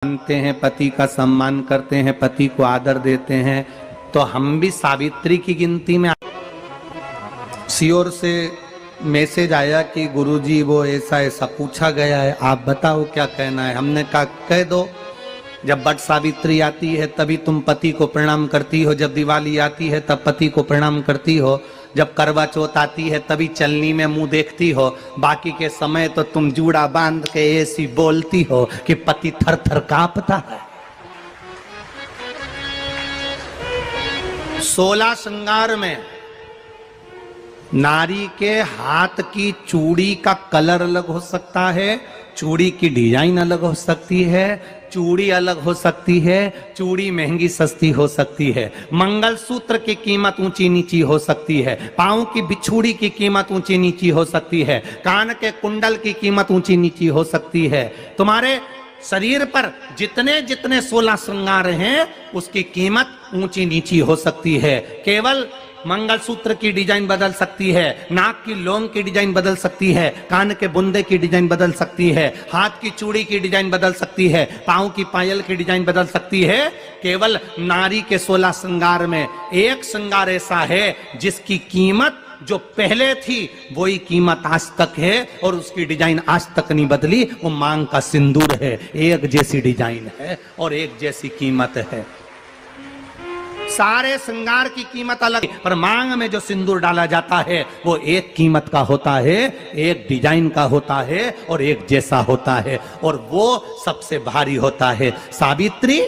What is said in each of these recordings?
मानते हैं, पति का सम्मान करते हैं, पति को आदर देते हैं, तो हम भी सावित्री की गिनती में। सियोर से मैसेज आया कि गुरुजी वो ऐसा ऐसा पूछा गया है, आप बताओ क्या कहना है। हमने कहा कह दो, जब वट सावित्री आती है तभी तुम पति को प्रणाम करती हो, जब दिवाली आती है तब पति को प्रणाम करती हो, जब करवा चौथ आती है तभी चलनी में मुंह देखती हो, बाकी के समय तो तुम जूड़ा बांध के ऐसी बोलती हो कि पति थर थर कांपता है। 16 श्रृंगार में नारी के हाथ की चूड़ी का कलर अलग हो सकता है, चूड़ी की डिजाइन अलग हो सकती है, चूड़ी अलग हो सकती है, चूड़ी महंगी सस्ती हो सकती है, मंगलसूत्र की कीमत ऊंची नीची हो सकती है, पांव की बिछुड़ी की कीमत ऊंची नीची हो सकती है, कान के कुंडल की कीमत ऊंची नीची हो सकती है। तुम्हारे शरीर पर जितने जितने 16 श्रृंगार हैं उसकी कीमत ऊंची नीची हो सकती है। केवल मंगलसूत्र की डिजाइन बदल सकती है, नाक की लौंग की डिजाइन बदल सकती है, कान के बुंदे की डिजाइन बदल सकती है, हाथ की चूड़ी की डिजाइन बदल सकती है, पांव की पायल की डिजाइन बदल सकती है। केवल नारी के 16 श्रृंगार में एक श्रृंगार ऐसा है जिसकी कीमत जो पहले थी वही कीमत आज तक है और उसकी डिजाइन आज तक नहीं बदली। वो मांग का सिंदूर है, एक जैसी डिजाइन है और एक जैसी कीमत है। सारे श्रृंगार की कीमत अलग, पर मांग में जो सिंदूर डाला जाता है वो एक कीमत का होता है, एक डिजाइन का होता है और एक जैसा होता है, और वो सबसे भारी होता है। सावित्री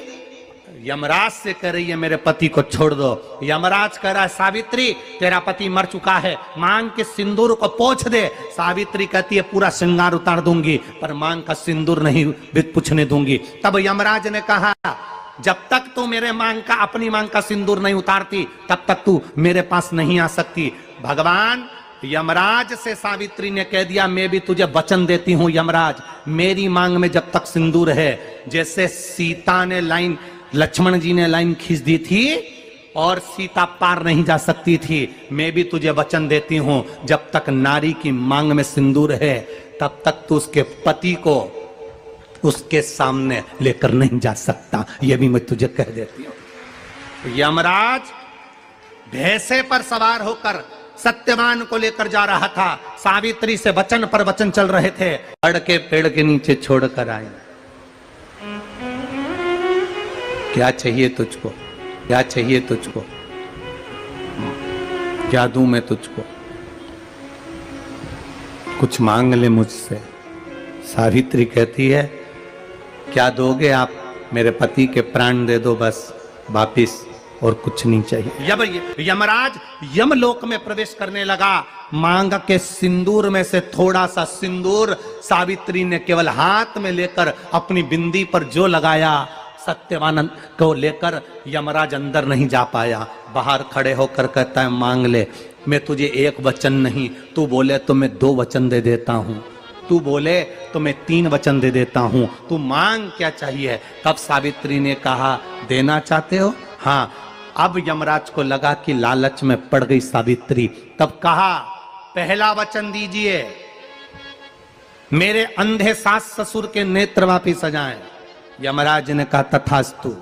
यमराज से कह रही है मेरे पति को छोड़ दो। यमराज कह रहा है सावित्री तेरा पति मर चुका है, मांग के सिंदूर को पोंछ दे। सावित्री कहती है पूरा श्रृंगार उतार दूंगी पर मांग का सिंदूर नहीं पूछने दूंगी। तब यमराज ने कहा जब तक तू मेरे मांग का अपनी मांग का सिंदूर नहीं उतारती तब तक तू मेरे पास नहीं आ सकती। भगवान यमराज से सावित्री ने कह दिया मैं भी तुझे वचन देती हूं यमराज, मेरी मांग में जब तक सिंदूर है, जैसे सीता ने लाइन, लक्ष्मण जी ने लाइन खींच दी थी और सीता पार नहीं जा सकती थी, मैं भी तुझे वचन देती हूं जब तक नारी की मांग में सिंदूर है तब तक तू उसके पति को उसके सामने लेकर नहीं जा सकता, यह भी मैं तुझे कह देती हूं। यमराज भैंसे पर सवार होकर सत्यवान को लेकर जा रहा था, सावित्री से वचन पर वचन चल रहे थे, बड़ के पेड़ के नीचे छोड़कर आए। क्या चाहिए तुझको, क्या चाहिए तुझको, क्या दूं मैं तुझको, कुछ मांग ले मुझसे। सावित्री कहती है क्या दोगे आप, मेरे पति के प्राण दे दो बस वापिस, और कुछ नहीं चाहिए। यमराज यमलोक में प्रवेश करने लगा, मांग के सिंदूर में से थोड़ा सा सिंदूर सावित्री ने केवल हाथ में लेकर अपनी बिंदी पर जो लगाया, सत्यवान को लेकर यमराज अंदर नहीं जा पाया। बाहर खड़े होकर कहता है मांग ले, मैं तुझे एक वचन नहीं, तू बोले तो मैं 2 वचन दे देता हूं, तू बोले तो मैं 3 वचन दे देता हूं, तू मांग क्या चाहिए। तब सावित्री ने कहा देना चाहते हो, हाँ। अब यमराज को लगा कि लालच में पड़ गई सावित्री, तब कहा पहला वचन दीजिए, मेरे अंधे सास ससुर के नेत्र वापिस आ जाएं। यमराज ने कहा तथास्तु।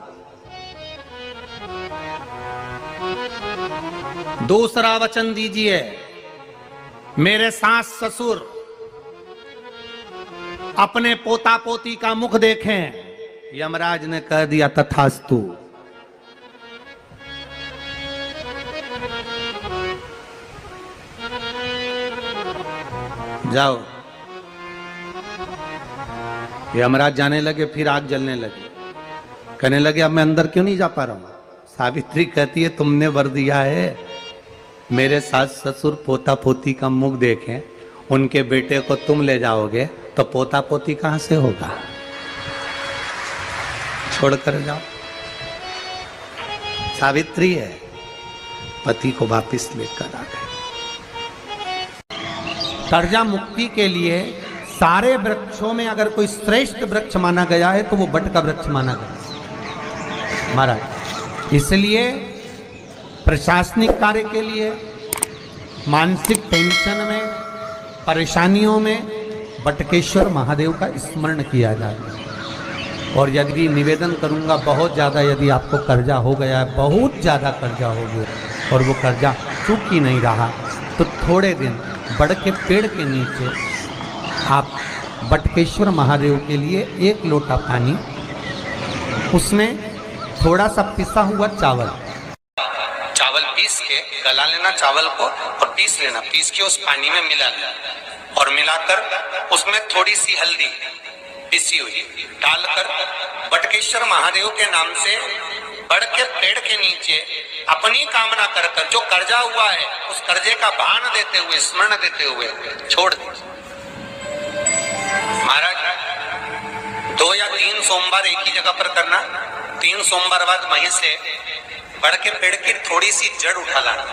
दूसरा वचन दीजिए, मेरे सास ससुर अपने पोता पोती का मुख देखें। यमराज ने कह दिया तथास्तु। जाओ। यमराज जाने लगे, फिर आग जलने लगी, कहने लगे अब मैं अंदर क्यों नहीं जा पा रहा हूं। सावित्री कहती है तुमने वर दिया है मेरे सास ससुर पोता पोती का मुख देखें, उनके बेटे को तुम ले जाओगे तो पोता पोती कहां से होगा, छोड़कर जाओ। सावित्री है, पति को वापिस लेकर आ गए। कर्जा मुक्ति के लिए सारे वृक्षों में अगर कोई श्रेष्ठ वृक्ष माना गया है तो वो बट का वृक्ष माना गया महाराज। इसलिए प्रशासनिक कार्य के लिए, मानसिक टेंशन में, परेशानियों में बटकेश्वर महादेव का स्मरण किया जाता है। और यदि निवेदन करूंगा बहुत ज़्यादा, यदि आपको कर्जा हो गया है, बहुत ज़्यादा कर्जा हो गया और वो कर्जा चूक ही नहीं रहा, तो थोड़े दिन बड़ के पेड़ के नीचे आप बटकेश्वर महादेव के लिए 1 लोटा पानी, उसमें थोड़ा सा पिसा हुआ चावल पीस के गला लेना चावल को और पीस लेना, पीस के उस पानी में मिला लेना और मिलाकर उसमें थोड़ी सी हल्दी पिसी हुई डालकर बटकेश्वर महादेव के नाम से बड़ के पेड़ के नीचे अपनी कामना कर कर जो कर्जा हुआ है उस कर्जे का भान देते हुए, स्मरण देते हुए छोड़ दीजिए। महाराज 2 या 3 सोमवार एक ही जगह पर करना, 3 सोमवार बाद वहीं से बड़ के पेड़ की थोड़ी सी जड़ उठा लाना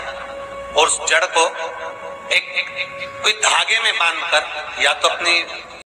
और उस जड़ को एक कोई धागे में बांधकर या तो अपनी